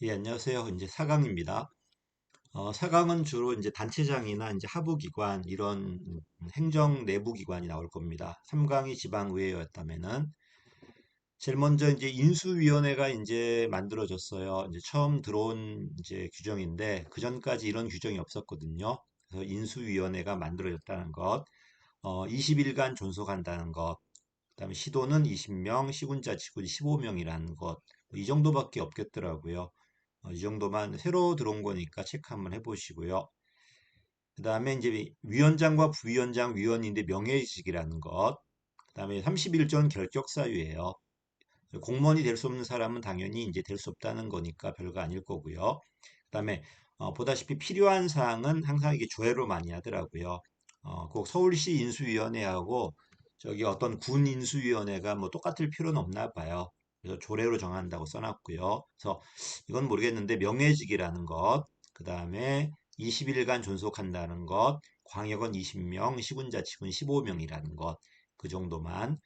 예, 안녕하세요. 이제 사강입니다. 사강은 주로 이제 단체장이나 이제 하부기관 이런 행정 내부기관이 나올 겁니다. 3강이 지방의회였다면은 제일 먼저 이제 인수위원회가 이제 만들어졌어요. 이제 처음 들어온 이제 규정인데 그 전까지 이런 규정이 없었거든요. 그래서 인수위원회가 만들어졌다는 것, 20일간 존속한다는 것, 그다음에 시도는 20명, 시군자치군 15명이라는 것, 이 정도밖에 없겠더라고요. 이 정도만 새로 들어온 거니까 체크 한번 해보시고요. 그 다음에 이제 위원장과 부위원장 위원인데 명예직이라는 것. 그 다음에 31전 결격사유예요. 공무원이 될 수 없는 사람은 당연히 이제 될 수 없다는 거니까 별거 아닐 거고요. 그 다음에 보다시피 필요한 사항은 항상 이게 조회로 많이 하더라고요. 꼭 서울시 인수위원회하고 저기 어떤 군 인수위원회가 뭐 똑같을 필요는 없나 봐요. 그래서 조례로 정한다고 써놨고요. 그래서 이건 모르겠는데 명예직이라는 것, 그 다음에 20일간 존속한다는 것, 광역은 20명, 시군자치군 15명이라는 것, 그 정도만.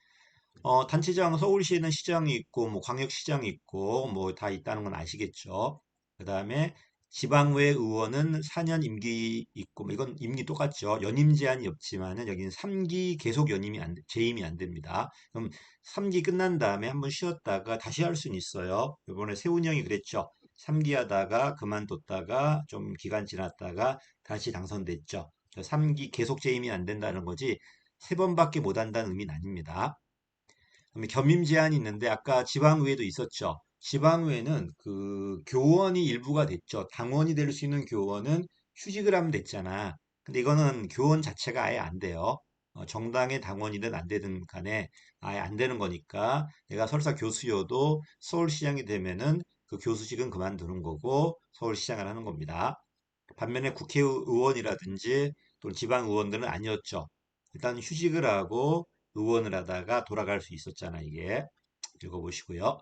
단체장 서울시에는 시장이 있고 뭐 광역시장이 있고 뭐 다 있다는 건 아시겠죠. 그다음에 지방의회 의원은 4년 임기 있고 뭐 이건 임기 똑같죠. 연임 제한이 없지만은 여기는 3기 계속 재임이 안 됩니다. 그럼 3기 끝난 다음에 한번 쉬었다가 다시 할 수는 있어요. 이번에 세훈이 형이 그랬죠. 3기 하다가 그만뒀다가 좀 기간 지났다가 다시 당선됐죠. 3기 계속 재임이 안 된다는 거지 세 번밖에 못 한다는 의미는 아닙니다. 그다음에 겸임 제한이 있는데 아까 지방의회도 있었죠. 지방의회는 그 교원이 일부가 됐죠. 당원이 될 수 있는 교원은 휴직을 하면 됐잖아. 근데 이거는 교원 자체가 아예 안 돼요. 정당의 당원이든 안 되든 간에 아예 안 되는 거니까 내가 설사 교수여도 서울시장이 되면은 그 교수직은 그만두는 거고 서울시장을 하는 겁니다. 반면에 국회의원이라든지 또는 지방의원들은 아니었죠. 일단 휴직을 하고 의원을 하다가 돌아갈 수 있었잖아, 이게. 읽어보시고요.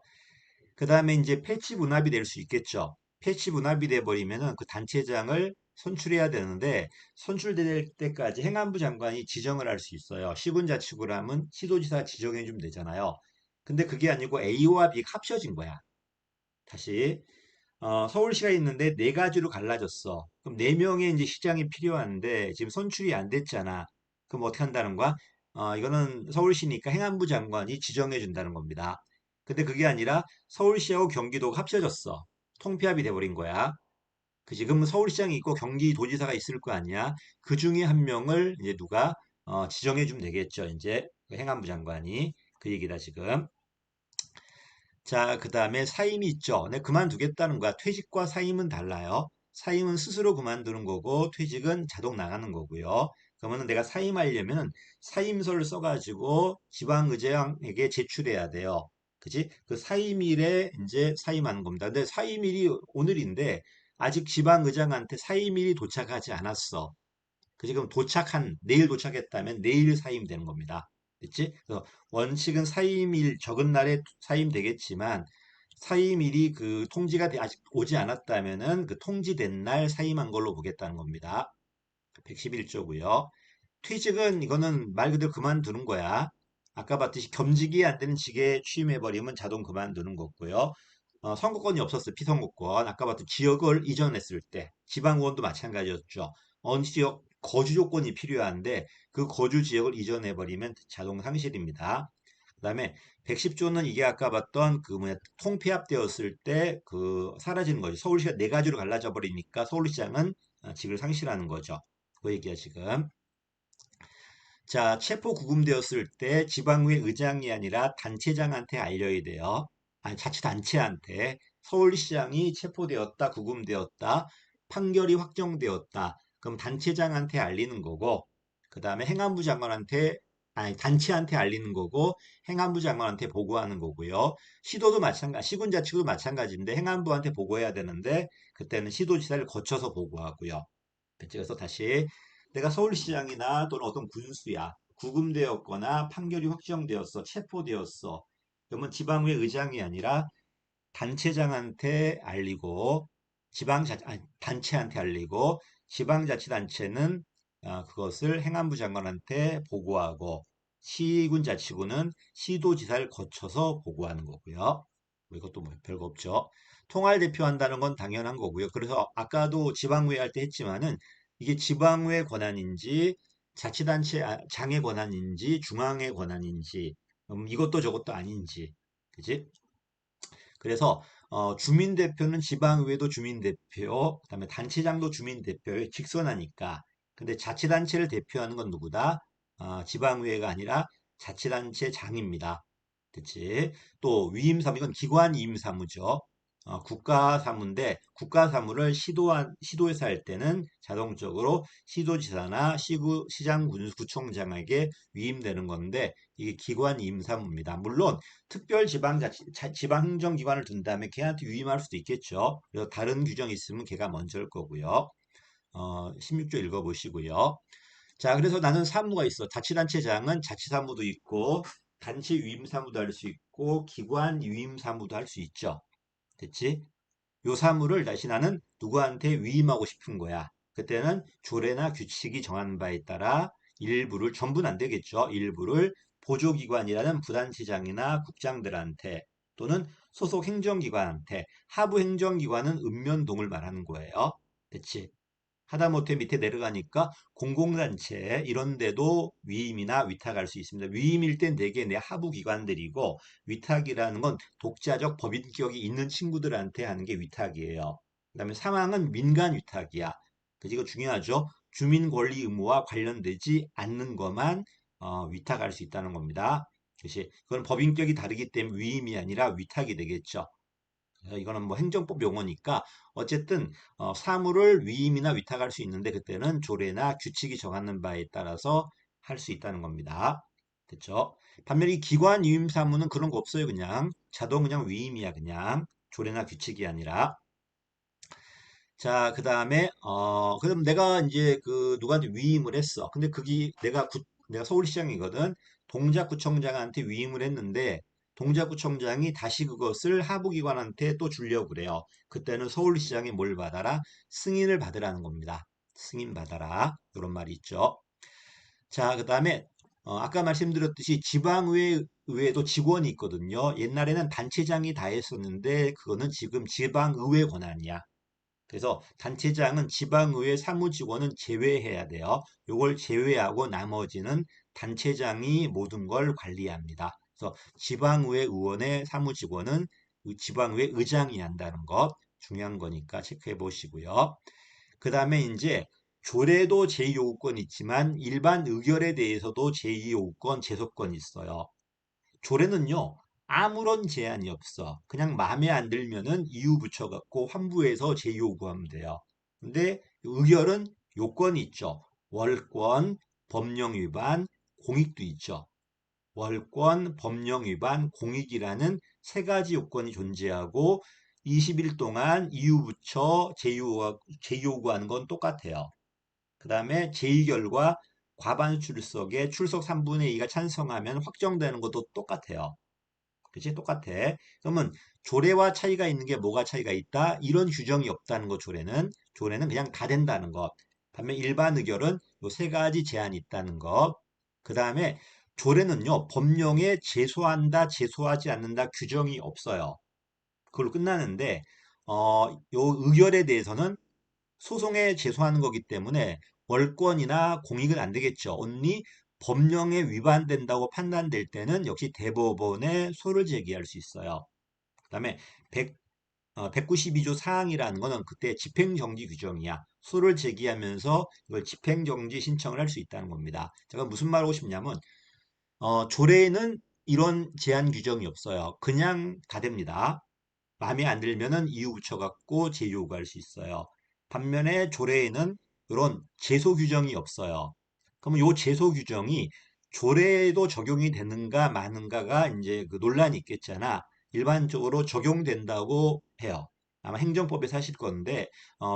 그 다음에 이제 패치 분합이 될 수 있겠죠. 패치 분합이 돼버리면은 그 단체장을 선출해야 되는데 선출될 때까지 행안부 장관이 지정을 할 수 있어요. 시군자치구를 하면 시도지사 지정해 주면 되잖아요. 근데 그게 아니고 A와 B가 합쳐진 거야. 다시 서울시가 있는데 네 가지로 갈라졌어. 그럼 네 명의 이제 시장이 필요한데 지금 선출이 안 됐잖아. 그럼 어떻게 한다는 거야? 이거는 서울시니까 행안부 장관이 지정해 준다는 겁니다. 근데 그게 아니라 서울시하고 경기도가 합쳐졌어. 통폐합이 돼버린 거야. 그 지금 서울시장이 있고 경기도지사가 있을 거 아니야. 그 중에 한 명을 이제 누가 지정해 주면 되겠죠. 이제 그 행안부 장관이 그 얘기다 지금. 자, 그 다음에 사임이 있죠. 네, 그만두겠다는 거야. 퇴직과 사임은 달라요. 사임은 스스로 그만두는 거고, 퇴직은 자동 나가는 거고요. 그러면 내가 사임하려면 사임서를 써가지고 지방의장에게 제출해야 돼요. 그지? 그 사임일에 이제 사임하는 겁니다. 근데 사임일이 오늘인데, 아직 지방의장한테 사임일이 도착하지 않았어. 그 지금 내일 도착했다면 내일 사임되는 겁니다. 됐지? 그래서 원칙은 사임일 적은 날에 사임되겠지만 사임일이 그 아직 오지 않았다면은 그 통지된 날 사임한 걸로 보겠다는 겁니다. 111조고요. 퇴직은 이거는 말 그대로 그만두는 거야. 아까 봤듯이 겸직이 안 되는 직에 취임해버리면 자동 그만두는 거고요. 선거권이 없었어요. 피선거권. 아까 봤듯이 지역을 이전했을 때 지방의원도 마찬가지였죠. 어느 지역 거주 조건이 필요한데 그 거주 지역을 이전해버리면 자동 상실입니다. 그다음에 110조는 이게 아까 봤던 그 뭐냐 통폐합되었을 때 그 사라지는 거죠. 서울시가 네 가지로 갈라져 버리니까 서울시장은 직을 상실하는 거죠. 그 얘기야 지금. 자, 체포 구금되었을 때 지방의회 의장이 아니라 단체장한테 알려야 돼요. 아니, 자치단체한테 서울시장이 체포되었다, 구금되었다, 판결이 확정되었다. 그럼 단체장한테 알리는 거고, 그 다음에 행안부 장관한테, 아니, 단체한테 알리는 거고, 행안부 장관한테 보고하는 거고요. 시군자치구도 마찬가지인데, 행안부한테 보고해야 되는데, 그때는 시도지사를 거쳐서 보고하고요. 그래서 다시 내가 서울시장이나 또는 어떤 군수야. 구금되었거나 판결이 확정되었어. 체포되었어. 그러면 지방의 의장이 아니라 단체장한테 알리고 단체한테 알리고 지방자치단체는 그것을 행안부 장관한테 보고하고 시군자치구는 시도지사를 거쳐서 보고하는 거고요. 뭐 이것도 뭐 별거 없죠. 통화를 대표한다는 건 당연한 거고요. 그래서 아까도 지방의회 할 때 했지만은 이게 지방의회 권한인지 자치단체 장의 권한인지 중앙의 권한인지 이것도 저것도 아닌지 그지? 그래서 주민대표는 지방의회도 주민대표, 그다음에 단체장도 주민대표에 직선하니까. 근데 자치단체를 대표하는 건 누구다? 지방의회가 아니라 자치단체장입니다. 그치? 또 위임사무, 이건 기관 위임사무죠. 국가사무인데 국가사무를 시도에서 할 때는 자동적으로 시도지사나 시장 구청장에게 위임되는 건데 이게 기관 위임사무입니다. 물론 지방행정기관을 둔다음에 걔한테 위임할 수도 있겠죠. 그래서 다른 규정이 있으면 걔가 먼저일 거고요. 16조 읽어보시고요. 자, 그래서 나는 사무가 있어. 자치단체장은 자치사무도 있고, 단체 위임사무도 할 수 있고, 기관 위임사무도 할 수 있죠. 됐지? 요 사무를 다시 나는 누구한테 위임하고 싶은 거야. 그때는 조례나 규칙이 정한 바에 따라 일부를, 전부는 안 되겠죠. 일부를 보조기관이라는 부단체장이나 국장들한테 또는 소속 행정기관한테, 하부 행정기관은 읍면동을 말하는 거예요. 됐지? 하다못해 밑에 내려가니까 공공단체 이런 데도 위임이나 위탁할 수 있습니다. 위임일 땐 대개 내 하부 기관들이고 위탁이라는 건 독자적 법인격이 있는 친구들한테 하는 게 위탁이에요. 그다음에 사망은 민간 위탁이야. 그래서 이거 중요하죠. 주민 권리 의무와 관련되지 않는 것만 위탁할 수 있다는 겁니다. 그건 법인격이 다르기 때문에 위임이 아니라 위탁이 되겠죠. 이거는 뭐 행정법 용어니까 어쨌든 사무를 위임이나 위탁할 수 있는데 그때는 조례나 규칙이 정하는 바에 따라서 할 수 있다는 겁니다. 됐죠? 반면에 이 기관 위임 사무는 그런 거 없어요. 그냥 자동 그냥 위임이야. 그냥 조례나 규칙이 아니라. 자, 그럼 내가 이제 그 누구한테 위임을 했어. 근데 그게 내가 서울시장이거든. 동작구청장한테 위임을 했는데 동작구청장이 다시 그것을 하부기관한테 또 주려고 그래요. 그때는 서울시장이 뭘 받아라? 승인을 받으라는 겁니다. 승인 받아라. 이런 말이 있죠. 자, 그다음에 아까 말씀드렸듯이 지방의회도 직원이 있거든요. 옛날에는 단체장이 다 했었는데 그거는 지금 지방의회 권한이야. 그래서 단체장은 지방의회 사무직원은 제외해야 돼요. 요걸 제외하고 나머지는 단체장이 모든 걸 관리합니다. 그래서 지방의회 의원의 사무직원은 지방의회 의장이 한다는 것 중요한 거니까 체크해 보시고요. 그 다음에 이제 조례도 제2요구권이 있지만 일반 의결에 대해서도 제2요구권, 제소권이 있어요. 조례는요, 아무런 제한이 없어. 그냥 마음에 안 들면은 이유 붙여갖고 환부해서 재요구하면 돼요. 근데 의결은 요건이 있죠. 월권, 법령 위반, 공익도 있죠. 월권, 법령 위반, 공익이라는 세 가지 요건이 존재하고 20일 동안 이유 붙여 재요구하는 건 똑같아요. 그 다음에 제2결과 과반 출석에 출석 3분의 2가 찬성하면 확정되는 것도 똑같아요. 그치? 똑같아. 그러면 조례와 차이가 있는 게 뭐가 차이가 있다? 이런 규정이 없다는 거, 조례는. 조례는 그냥 다 된다는 것. 반면 일반 의결은 요 세 가지 제한이 있다는 것. 그 다음에 조례는요, 법령에 제소한다, 제소하지 않는다 규정이 없어요. 그걸로 끝나는데, 요 의결에 대해서는 소송에 제소하는 거기 때문에 월권이나 공익은 안 되겠죠. 언니 법령에 위반된다고 판단될 때는 역시 대법원에 소를 제기할 수 있어요. 그다음에 192조 사항이라는 거는 그때 집행정지 규정이야. 소를 제기하면서 이걸 집행정지 신청을 할 수 있다는 겁니다. 제가 무슨 말 하고 싶냐면 조례에는 이런 제한 규정이 없어요. 그냥 다 됩니다. 마음에 안 들면은 이유 붙여갖고 재요구할 수 있어요. 반면에 조례에는 이런 제소 규정이 없어요. 그러면 요 제소 규정이 조례에도 적용이 되는가 마는가가 이제 그 논란이 있겠잖아. 일반적으로 적용된다고 해요. 아마 행정법에서 하실 건데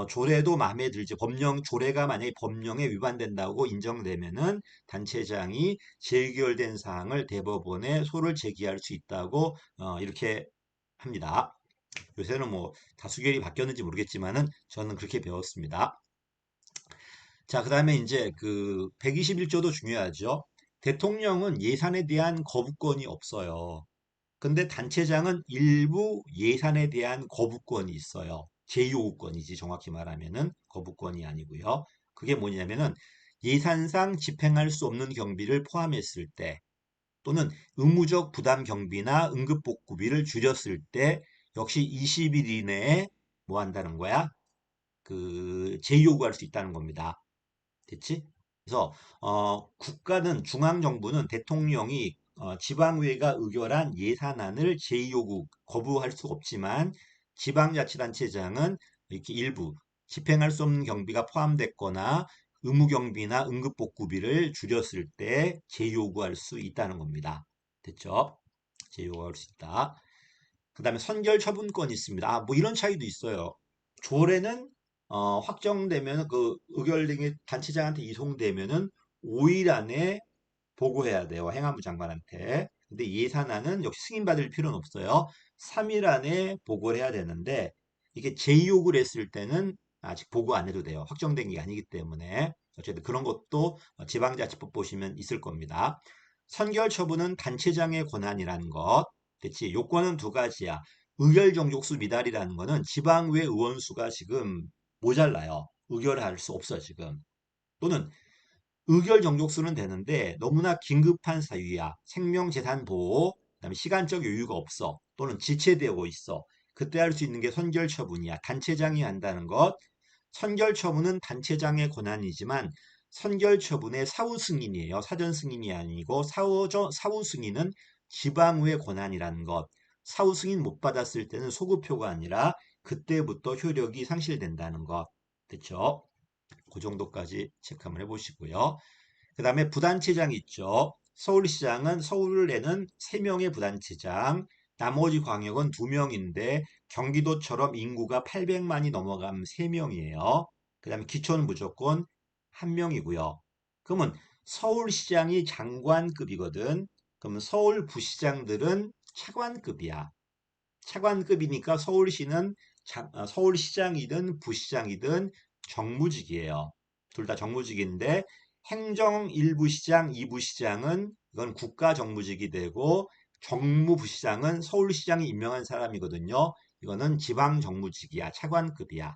조례도 마음에 들지 조례가 만약에 법령에 위반된다고 인정되면은 단체장이 재의결된 사항을 대법원에 소를 제기할 수 있다고 이렇게 합니다. 요새는 뭐 다수결이 바뀌었는지 모르겠지만은 저는 그렇게 배웠습니다. 자, 그다음에 이제 그 121조도 중요하죠. 대통령은 예산에 대한 거부권이 없어요. 근데 단체장은 일부 예산에 대한 거부권이 있어요. 제요구권이지 정확히 말하면은 거부권이 아니고요. 그게 뭐냐면은 예산상 집행할 수 없는 경비를 포함했을 때 또는 의무적 부담 경비나 응급복구비를 줄였을 때 역시 20일 이내에 뭐 한다는 거야? 그 재요구할 수 있다는 겁니다. 됐지? 그래서 국가는 중앙정부는 대통령이 지방의회가 의결한 예산안을 재요구 거부할 수 없지만 지방자치단체장은 이렇게 일부 집행할 수 없는 경비가 포함됐거나 의무경비나 응급복구비를 줄였을 때 재요구할 수 있다는 겁니다. 됐죠? 재요구할 수 있다. 그 다음에 선결 처분권이 있습니다. 뭐 이런 차이도 있어요. 조례는 확정되면 그 의결등이 단체장한테 이송되면은 5일 안에 보고해야 돼요. 행안부 장관한테. 근데 예산안은 역시 승인받을 필요는 없어요. 3일 안에 보고를 해야 되는데 이게 재의혹을 했을 때는 아직 보고 안 해도 돼요. 확정된 게 아니기 때문에. 어쨌든 그런 것도 지방자치법 보시면 있을 겁니다. 선결 처분은 단체장의 권한이라는 것. 됐지? 요건은 두 가지야. 의결 정족수 미달이라는 거는 지방의회 의원 수가 지금 모자라요. 의결할 수 없어, 지금. 또는 의결 정족수는 되는데 너무나 긴급한 사유야. 생명재산 보호, 그다음에 시간적 여유가 없어. 또는 지체되고 있어. 그때 할 수 있는 게 선결 처분이야. 단체장이 한다는 것. 선결 처분은 단체장의 권한이지만 선결 처분의 사후 승인이에요. 사전 승인이 아니고 사후 승인은 지방의회 권한이라는 것. 사후 승인 못 받았을 때는 소급표가 아니라 그때부터 효력이 상실된다는 것. 됐죠? 그 정도까지 체크 한번 해보시고요. 그 다음에 부단체장이 있죠. 서울시장은 서울을 내는 3명의 부단체장, 나머지 광역은 2명인데 경기도처럼 인구가 800만이 넘어가면 3명이에요. 그 다음에 기초는 무조건 1명이고요. 그러면 서울시장이 장관급이거든. 그러면 서울부시장들은 차관급이야. 차관급이니까 서울시는 서울시장이든 부시장이든 정무직이에요. 둘 다 정무직인데 행정 1부시장, 2부시장은 이건 국가정무직이 되고 정무부시장은 서울시장이 임명한 사람이거든요. 이거는 지방정무직이야. 차관급이야.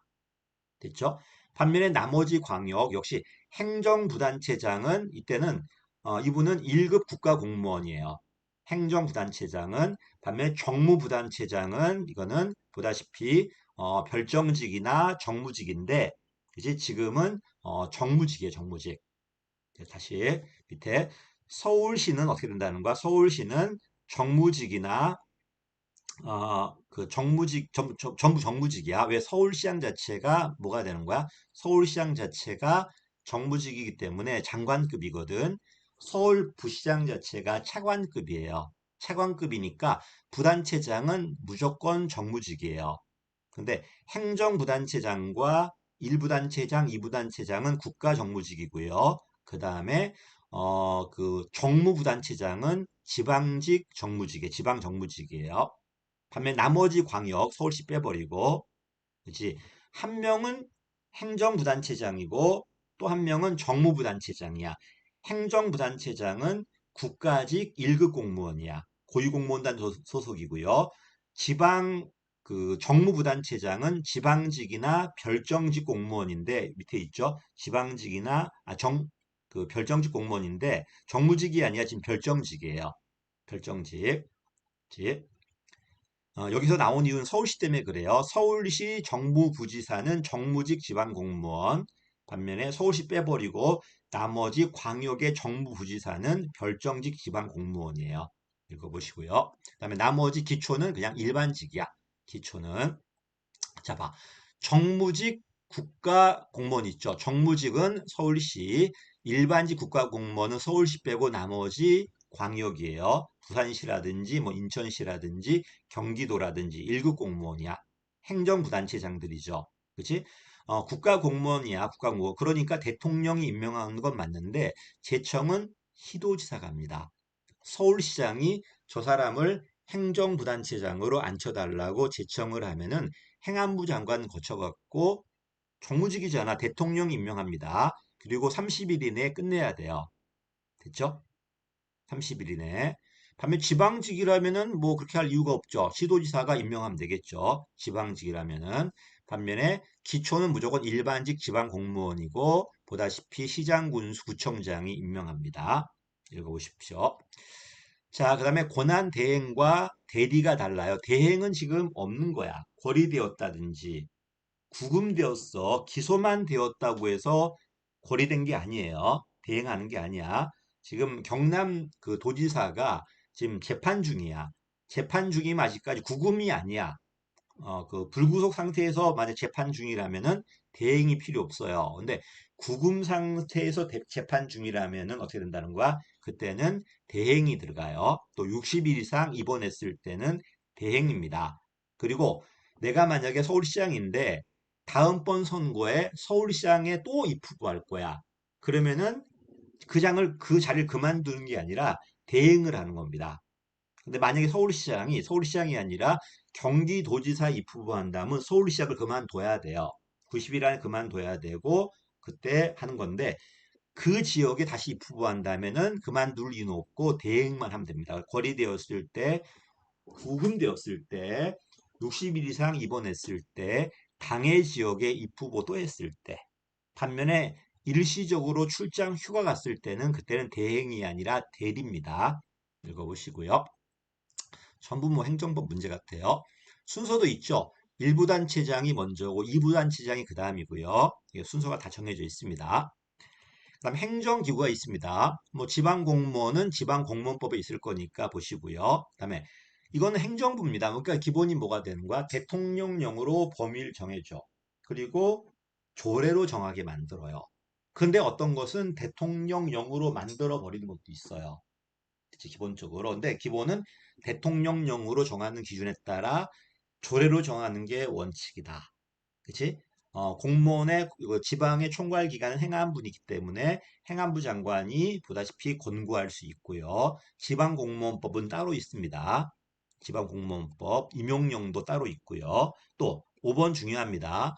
됐죠? 반면에 나머지 광역 역시 행정부단체장은 이때는 이분은 1급 국가공무원이에요. 행정부단체장은 반면에 정무부단체장은 이거는 보다시피 별정직이나 정무직인데 이제 지금은 정무직이에요. 정무직. 다시 밑에 서울시는 어떻게 된다는 거야? 서울시는 정무직이나 그 정무직, 전부 정무직이야. 왜 서울시장 자체가 뭐가 되는 거야? 서울시장 자체가 정무직이기 때문에 장관급이거든. 서울부시장 자체가 차관급이에요. 차관급이니까 부단체장은 무조건 정무직이에요. 근데 행정부단체장과 1부단체장, 2부단체장은 국가정무직이고요. 그 다음에 그 정무부단체장은 지방직 정무직이에요. 지방정무직이에요. 반면 나머지 광역 서울시 빼버리고 그렇지 한 명은 행정부단체장이고 또 한 명은 정무부단체장이야. 행정부단체장은 국가직 1급 공무원이야. 고위공무원단 소속이고요. 지방 그 정무부단체장은 지방직이나 별정직 공무원인데 밑에 있죠. 지방직이나 정 그 별정직 공무원인데 정무직이 아니라 지금 별정직이에요. 별정직. 여기서 나온 이유는 서울시 때문에 그래요. 서울시 정부부지사는 정무직 지방공무원, 반면에 서울시 빼버리고 나머지 광역의 정부부지사는 별정직 지방공무원이에요. 읽어보시고요. 그 다음에 나머지 기초는 그냥 일반직이야. 기초는. 자, 봐. 정무직 국가공무원 있죠. 정무직은 서울시, 일반직 국가공무원은 서울시 빼고 나머지 광역이에요. 부산시라든지 뭐 인천시라든지 경기도라든지 1급 공무원이야. 행정부단체장들이죠. 그치? 국가공무원이야. 국가공무원. 그러니까 대통령이 임명하는 건 맞는데 제청은 시도지사가 합니다. 서울시장이 저 사람을 행정부단체장으로 앉혀달라고 제청을 하면은 행안부 장관 거쳐갖고 정무직이잖아. 대통령이 임명합니다. 그리고 30일 이내에 끝내야 돼요. 됐죠? 30일 이내에. 반면 지방직이라면은 뭐 그렇게 할 이유가 없죠. 시도지사가 임명하면 되겠죠. 지방직이라면은. 반면에 기초는 무조건 일반직 지방 공무원이고 보다시피 시장, 군수, 구청장이 임명합니다. 읽어보십시오. 자, 그 다음에 권한 대행과 대리가 달라요. 대행은 지금 없는 거야. 고리되었다든지 구금되었어. 기소만 되었다고 해서 고리된 게 아니에요. 대행하는 게 아니야. 지금 경남 그 도지사가 지금 재판 중이야. 재판 중이면 아직까지 구금이 아니야. 그 불구속 상태에서 만약 재판 중이라면은 대행이 필요 없어요. 근데 구금 상태에서 재판 중이라면은 어떻게 된다는 거야? 그때는 대행이 들어가요. 또 60일 이상 입원했을 때는 대행입니다. 그리고 내가 만약에 서울시장인데 다음번 선거에 서울시장에 또 입후보할 거야. 그러면은 그 자리를 그만두는 게 아니라 대행을 하는 겁니다. 근데 만약에 서울시장이 아니라 경기도지사 입후보한다면 서울시장을 그만둬야 돼요. 90일 안에 그만둬야 되고 그때 하는 건데 그 지역에 다시 입후보한다면은 그만둘 이유는 없고 대행만 하면 됩니다. 거리되었을 때, 구금되었을 때, 60일 이상 입원했을 때, 당해 지역에 입후보 또 했을 때, 반면에 일시적으로 출장 휴가 갔을 때는 그때는 대행이 아니라 대리입니다. 읽어보시고요. 전부 뭐 행정법 문제 같아요. 순서도 있죠. 1부 단체장이 먼저고 2부 단체장이 그 다음이고요. 순서가 다 정해져 있습니다. 그다음 행정기구가 있습니다. 뭐 지방공무원은 지방공무원법에 있을 거니까 보시고요. 그다음에 이거는 행정부입니다. 그러니까 기본이 뭐가 되는 거야? 대통령령으로 범위를 정해줘. 그리고 조례로 정하게 만들어요. 근데 어떤 것은 대통령령으로 만들어 버리는 것도 있어요. 그치, 기본적으로. 근데 기본은 대통령령으로 정하는 기준에 따라 조례로 정하는 게 원칙이다. 그치? 공무원의 지방의 총괄 기관은 행안부이기 때문에 행안부 장관이 보다시피 권고할 수 있고요. 지방공무원법은 따로 있습니다. 지방공무원법, 임용령도 따로 있고요. 또 5번 중요합니다.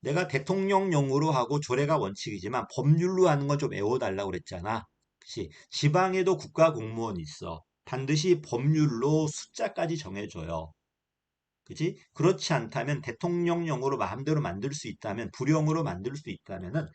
내가 대통령령으로 하고 조례가 원칙이지만 법률로 하는 건 좀 애워달라고 그랬잖아. 그치? 지방에도 국가공무원이 있어. 반드시 법률로 숫자까지 정해줘요. 그지? 그렇지 않다면 대통령령으로 마음대로 만들 수 있다면, 불용으로 만들 수 있다면은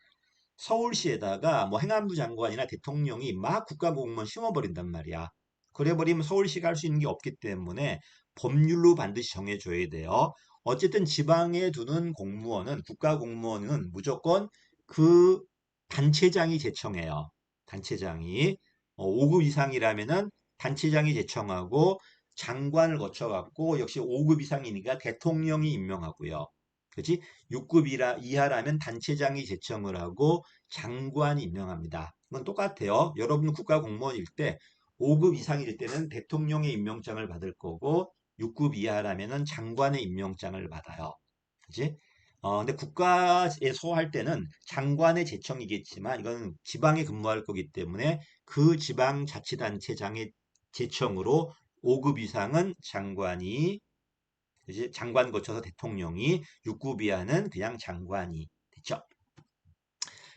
서울시에다가 뭐 행안부 장관이나 대통령이 막 국가공무원 심어버린단 말이야. 그래버리면 서울시가 할 수 있는 게 없기 때문에 법률로 반드시 정해줘야 돼요. 어쨌든 지방에 두는 공무원은, 국가공무원은 무조건 그 단체장이 제청해요. 단체장이. 5급 이상이라면은 단체장이 제청하고 장관을 거쳐갖고 역시 5급 이상이니까 대통령이 임명하고요. 그지? 6급 이하라면 단체장이 제청을 하고 장관이 임명합니다. 이건 똑같아요. 여러분 국가공무원일 때 5급 이상일 때는 대통령의 임명장을 받을 거고 6급 이하라면은 장관의 임명장을 받아요. 그지? 근데 국가에서 할 때는 장관의 제청이겠지만 이건 지방에 근무할 거기 때문에 그 지방자치단체장의 제청으로 5급 이상은 장관이 이제 장관 거쳐서 대통령이 6급 이하는 그냥 장관이 됐죠.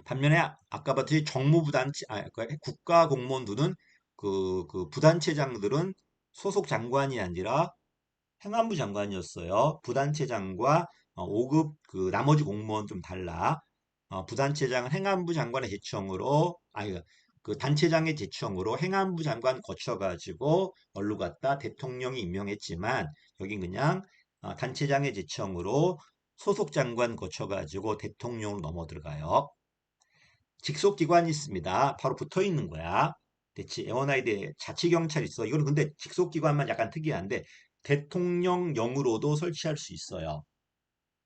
반면에 아까 봤듯이 정무부단체, 국가 공무원들은 그 부단체장들은 소속 장관이 아니라 행안부 장관이었어요. 부단체장과 5급 그 나머지 공무원 좀 달라. 부단체장은 행안부 장관의 제청으로, 그 단체장의 제청으로 행안부 장관 거쳐가지고 얼루 갔다 대통령이 임명했지만 여긴 그냥 단체장의 제청으로 소속 장관 거쳐가지고 대통령으로 넘어 들어가요. 직속기관이 있습니다. 바로 붙어 있는 거야. 대치 에어나이드에 자치경찰 있어. 이거는 근데 직속기관만 약간 특이한데 대통령령으로도 설치할 수 있어요.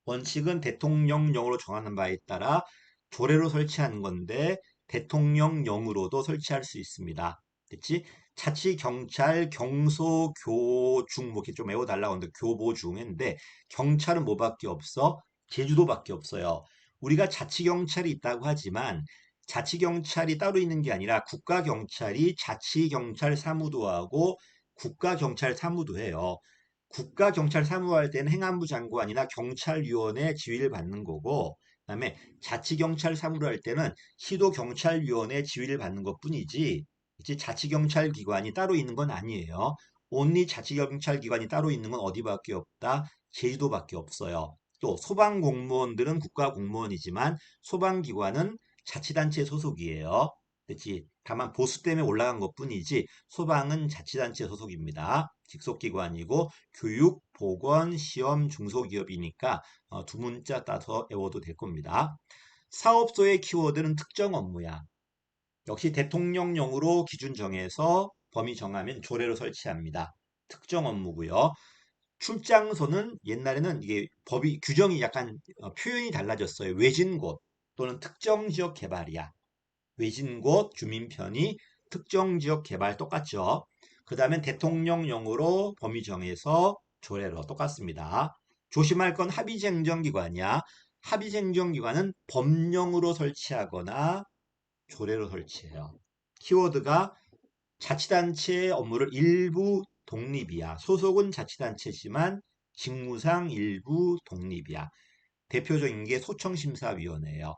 원칙은 대통령령으로 정하는 바에 따라 조례로 설치하는 건데 대통령령으로도 설치할 수 있습니다. 됐지? 자치경찰, 경소, 교중 뭐 이렇게 좀 외워달라고 하는데 교보중 했는데 경찰은 뭐밖에 없어? 제주도밖에 없어요. 우리가 자치경찰이 있다고 하지만 자치경찰이 따로 있는 게 아니라 국가경찰이 자치경찰 사무도 하고 국가경찰 사무도 해요. 국가경찰 사무할 때는 행안부 장관이나 경찰위원회 지휘를 받는 거고, 그다음에 자치경찰 사무를 할 때는 시도경찰위원회 지휘를 받는 것 뿐이지, 이제 자치경찰기관이 따로 있는 건 아니에요. only 자치경찰기관이 따로 있는 건 어디밖에 없다? 제주도밖에 없어요. 또 소방공무원들은 국가공무원이지만 소방기관은 자치단체 소속이에요. 그렇지? 다만 보수 때문에 올라간 것뿐이지 소방은 자치단체 소속입니다. 직속기관이고 교육, 보건, 시험, 중소기업이니까 두 문자 따서 외워도 될 겁니다. 사업소의 키워드는 특정 업무야. 역시 대통령령으로 기준 정해서 범위 정하면 조례로 설치합니다. 특정 업무고요. 출장소는 옛날에는 이게 법이 규정이 약간 표현이 달라졌어요. 외진 곳 또는 특정 지역 개발이야. 외진 곳 주민 편의 특정 지역 개발 똑같죠. 그 다음에 대통령령으로 범위 정해서 조례로 똑같습니다. 조심할 건 합의행정기관이야. 합의행정기관은 법령으로 설치하거나 조례로 설치해요. 키워드가 자치단체의 업무를 일부 독립이야. 소속은 자치단체지만 직무상 일부 독립이야. 대표적인 게 소청심사위원회예요.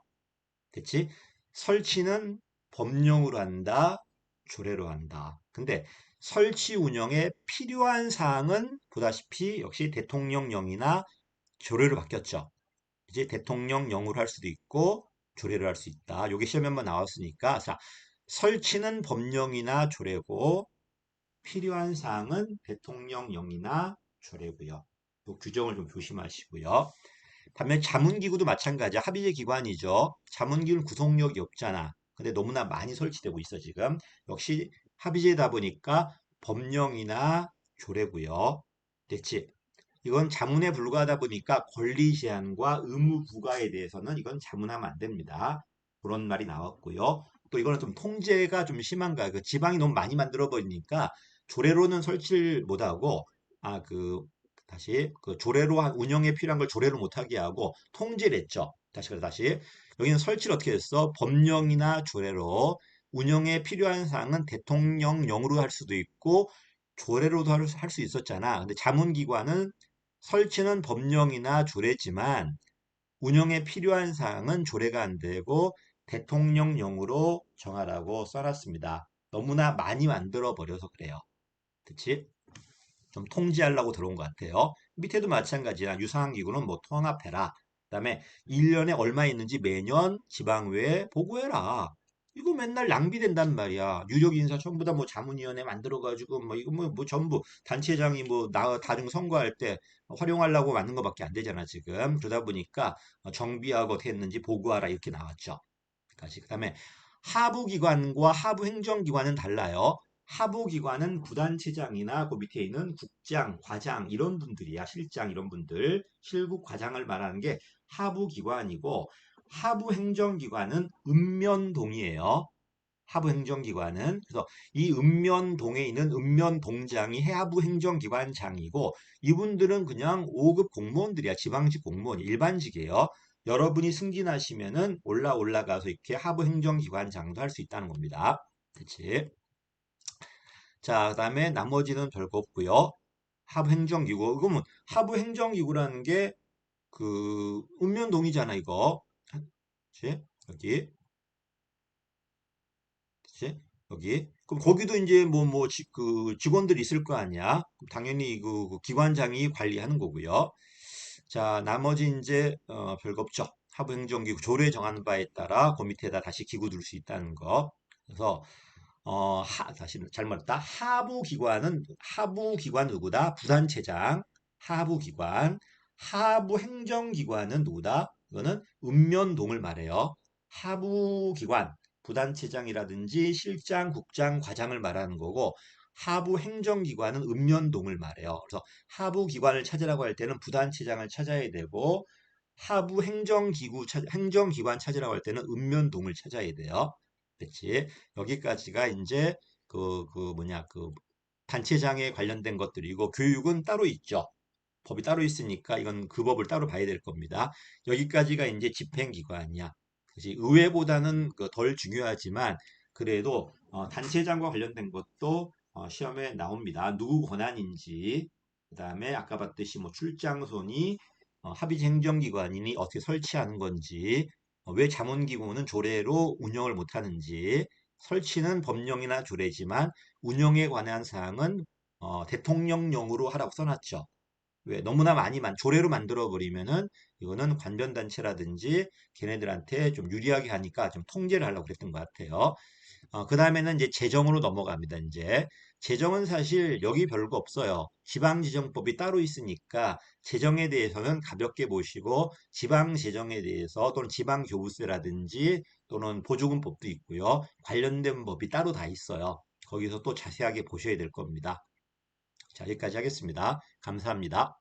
됐지? 설치는 법령으로 한다, 조례로 한다. 근데 설치 운영에 필요한 사항은 보다시피 역시 대통령령이나 조례로 바뀌었죠. 이제 대통령령으로 할 수도 있고 조례를 할 수 있다. 요게 시험에 한번 나왔으니까 자, 설치는 법령이나 조례고 필요한 사항은 대통령령이나 조례고요. 요 규정을 좀 조심하시고요. 반면 자문기구도 마찬가지야. 합의제 기관이죠. 자문기구는 구속력이 없잖아. 근데 너무나 많이 설치되고 있어 지금. 역시 합의제다 보니까 법령이나 조례고요. 됐지? 이건 자문에 불과하다 보니까 권리 제한과 의무 부과에 대해서는 이건 자문하면 안 됩니다. 그런 말이 나왔고요. 또 이거는 좀 통제가 좀 심한가. 그 지방이 너무 많이 만들어 버리니까 조례로는 설치를 못하고 다시 그 조례로 운영에 필요한 걸 조례로 못하게 하고 통제를 했죠. 다시 여기는 설치를 어떻게 했어? 법령이나 조례로 운영에 필요한 사항은 대통령령으로 할 수도 있고 조례로도 할 수 있었잖아. 근데 자문기관은 설치는 법령이나 조례지만 운영에 필요한 사항은 조례가 안 되고 대통령령으로 정하라고 써놨습니다. 너무나 많이 만들어 버려서 그래요. 그치? 좀 통제하려고 들어온 것 같아요. 밑에도 마찬가지야. 유사한 기구는 뭐 통합해라. 그다음에 1년에 얼마 있는지 매년 지방의회에 보고해라. 이거 맨날 낭비된단 말이야. 유력 인사 전부 다 뭐 자문위원회 만들어가지고 뭐 이거 뭐 전부 단체장이 뭐 다중 선거할 때 활용하려고 만든 것밖에 안 되잖아 지금. 그러다 보니까 정비하고 어떻게 했는지 보고하라 이렇게 나왔죠. 그다음에 하부기관과 하부행정기관은 달라요. 하부기관은 구단체장이나 그 밑에 있는 국장, 과장 이런 분들이야. 실장 이런 분들. 실국 과장을 말하는 게 하부기관이고 하부행정기관은 읍면동이에요. 하부행정기관은 그래서 이 읍면동에 있는 읍면동장이 하부행정기관장이고 이분들은 그냥 5급 공무원들이야. 지방직 공무원 일반직이에요. 여러분이 승진하시면은 올라가서 이렇게 하부행정기관장도 할 수 있다는 겁니다. 그치? 자, 그다음에 나머지는 별거 없고요. 하부행정기구. 그러면 하부행정기구라는 게 그 읍면동이잖아, 이거. 그치? 여기. 그치? 여기. 그럼 거기도 이제 그 직원들이 있을 거 아니야. 그럼 당연히 그 기관장이 관리하는 거고요. 자, 나머지 이제 별거 없죠. 하부행정기구 조례 정하는 바에 따라 그 밑에다 다시 기구 둘 수 있다는 거. 그래서 다시 잘못했다. 하부기관 누구다? 부산체장. 하부기관. 하부행정기관은 누구다? 이거는 읍면동을 말해요. 하부기관, 부단체장이라든지 실장, 국장, 과장을 말하는 거고 하부행정기관은 읍면동을 말해요. 그래서 하부기관을 찾으라고 할 때는 부단체장을 찾아야 되고 행정기관 찾으라고 할 때는 읍면동을 찾아야 돼요. 그렇지? 여기까지가 이제 그 단체장에 관련된 것들이고 교육은 따로 있죠. 법이 따로 있으니까 이건 그 법을 따로 봐야 될 겁니다. 여기까지가 이제 집행기관이야. 그지? 의회보다는 덜 중요하지만 그래도 단체장과 관련된 것도 시험에 나옵니다. 누구 권한인지 그다음에 아까 봤듯이 뭐 출장소니 합의제 행정기관이니 어떻게 설치하는 건지 왜 자문기구는 조례로 운영을 못하는지 설치는 법령이나 조례지만 운영에 관한 사항은 대통령령으로 하라고 써놨죠. 왜 너무나 조례로 만들어 버리면은 이거는 관변단체라든지 걔네들한테 좀 유리하게 하니까 좀 통제를 하려고 그랬던 것 같아요. 그 다음에는 이제 재정으로 넘어갑니다. 이제 재정은 사실 여기 별거 없어요. 지방지정법이 따로 있으니까 재정에 대해서는 가볍게 보시고 지방재정에 대해서 또는 지방교부세라든지 또는 보조금법도 있고요. 관련된 법이 따로 다 있어요. 거기서 또 자세하게 보셔야 될 겁니다. 자, 여기까지 하겠습니다. 감사합니다.